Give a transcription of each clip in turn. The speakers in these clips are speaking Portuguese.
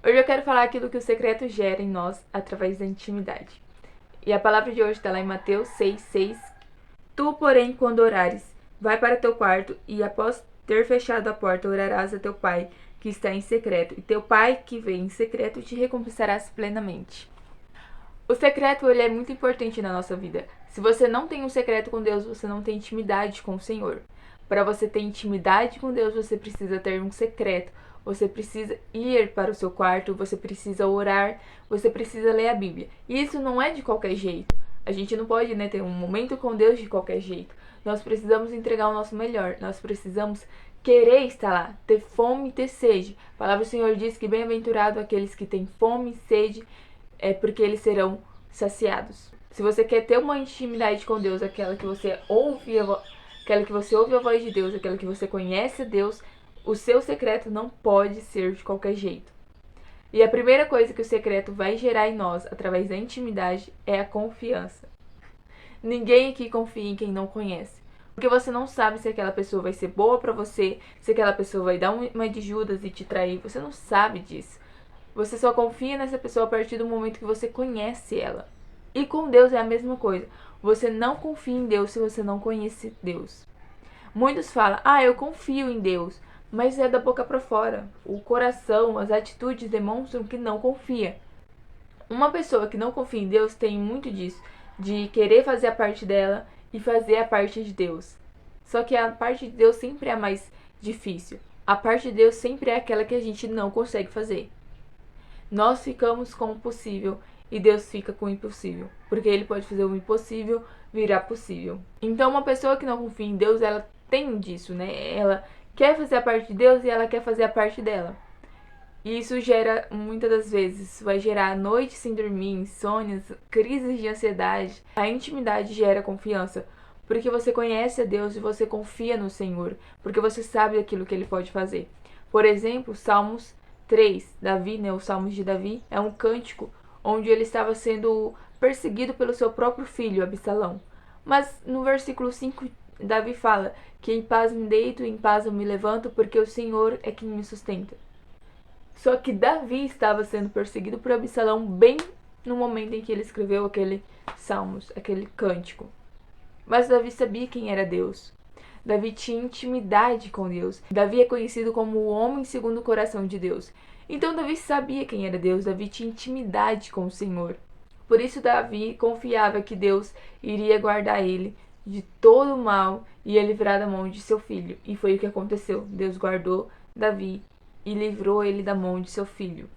Hoje eu quero falar aquilo que o secreto gera em nós através da intimidade. E a palavra de hoje está lá em Mateus 6:6. Tu, porém, quando orares, vai para teu quarto e após ter fechado a porta, orarás a teu pai que está em secreto, e teu pai que vem em secreto te recompensarás plenamente. O secreto ele é muito importante na nossa vida. Se você não tem um secreto com Deus, você não tem intimidade com o Senhor. Para você ter intimidade com Deus, você precisa ter um secreto. Você precisa ir para o seu quarto, você precisa orar, você precisa ler a Bíblia. E isso não é de qualquer jeito. A gente não pode, ter um momento com Deus de qualquer jeito. Nós precisamos entregar o nosso melhor. Nós precisamos querer estar lá, ter fome e ter sede. A palavra do Senhor diz que bem-aventurado aqueles que têm fome e sede, porque eles serão saciados. Se você quer ter uma intimidade com Deus, aquela que você ouve a voz de Deus, aquela que você conhece a Deus, o seu secreto não pode ser de qualquer jeito. E a primeira coisa que o secreto vai gerar em nós, através da intimidade, é a confiança. Ninguém aqui confia em quem não conhece. Porque você não sabe se aquela pessoa vai ser boa pra você, se aquela pessoa vai dar uma de Judas e te trair. Você não sabe disso. Você só confia nessa pessoa a partir do momento que você conhece ela. E com Deus é a mesma coisa. Você não confia em Deus se você não conhece Deus. Muitos falam, eu confio em Deus, mas é da boca para fora. O coração, as atitudes demonstram que não confia. Uma pessoa que não confia em Deus tem muito disso, de querer fazer a parte dela e fazer a parte de Deus. Só que a parte de Deus sempre é a mais difícil. A parte de Deus sempre é aquela que a gente não consegue fazer. Nós ficamos com o possível e Deus fica com o impossível, porque Ele pode fazer o impossível virar possível. Então uma pessoa que não confia em Deus, ela tem disso, Ela quer fazer a parte de Deus e ela quer fazer a parte dela. E isso gera, muitas das vezes, vai gerar noites sem dormir, insônias, crises de ansiedade. A intimidade gera confiança, porque você conhece a Deus e você confia no Senhor, porque você sabe aquilo que Ele pode fazer. Por exemplo, Salmos 3, Davi, os Salmos de Davi, é um cântico onde ele estava sendo perseguido pelo seu próprio filho, Absalão. Mas no versículo 5, Davi fala que em paz me deito e em paz eu me levanto, porque o Senhor é quem me sustenta. Só que Davi estava sendo perseguido por Absalão bem no momento em que ele escreveu aquele Salmos, aquele cântico. Mas Davi sabia quem era Deus. Davi tinha intimidade com Deus. Davi é conhecido como o homem segundo o coração de Deus. Então Davi sabia quem era Deus. Davi tinha intimidade com o Senhor. Por isso Davi confiava que Deus iria guardar ele de todo o mal e ia livrar da mão de seu filho. E foi o que aconteceu. Deus guardou Davi e livrou ele da mão de seu filho.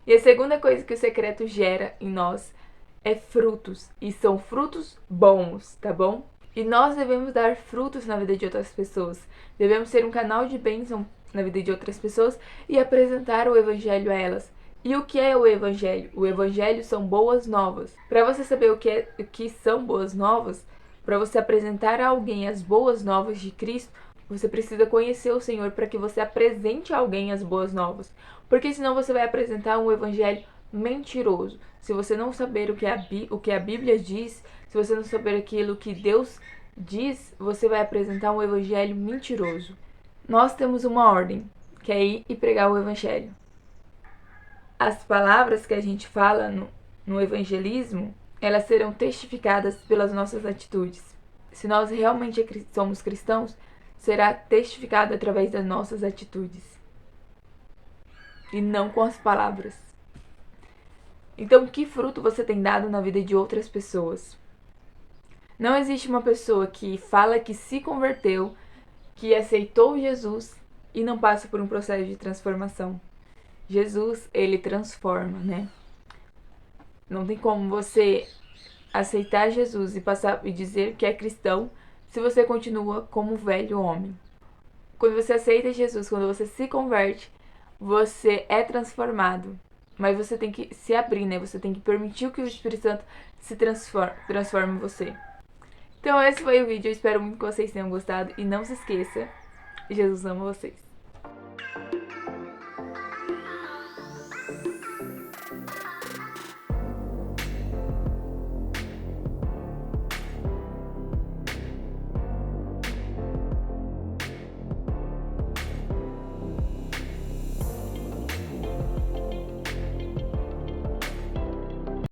E a segunda coisa que o secreto gera em nós é frutos. E são frutos bons, tá bom? E nós devemos dar frutos na vida de outras pessoas. Devemos ser um canal de bênção na vida de outras pessoas e apresentar o Evangelho a elas. E o que é o Evangelho? O Evangelho são boas novas. Para você saber o que são boas novas, para você apresentar a alguém as boas novas de Cristo, você precisa conhecer o Senhor para que você apresente a alguém as boas novas. Porque senão você vai apresentar um Evangelho mentiroso. Se você não saber o que a Bíblia diz, se você não saber aquilo que Deus diz, você vai apresentar um evangelho mentiroso. Nós temos uma ordem, que é ir e pregar o evangelho. As palavras que a gente fala no evangelismo, elas serão testificadas pelas nossas atitudes. Se nós realmente somos cristãos, será testificado através das nossas atitudes. E não com as palavras. Então, que fruto você tem dado na vida de outras pessoas? Não existe uma pessoa que fala que se converteu, que aceitou Jesus e não passa por um processo de transformação. Jesus, ele transforma, Não tem como você aceitar Jesus e dizer que é cristão se você continua como um velho homem. Quando você aceita Jesus, quando você se converte, você é transformado. Mas você tem que se abrir, Você tem que permitir que o Espírito Santo se transforme em você. Então esse foi o vídeo, eu espero muito que vocês tenham gostado. E não se esqueça, Jesus ama vocês.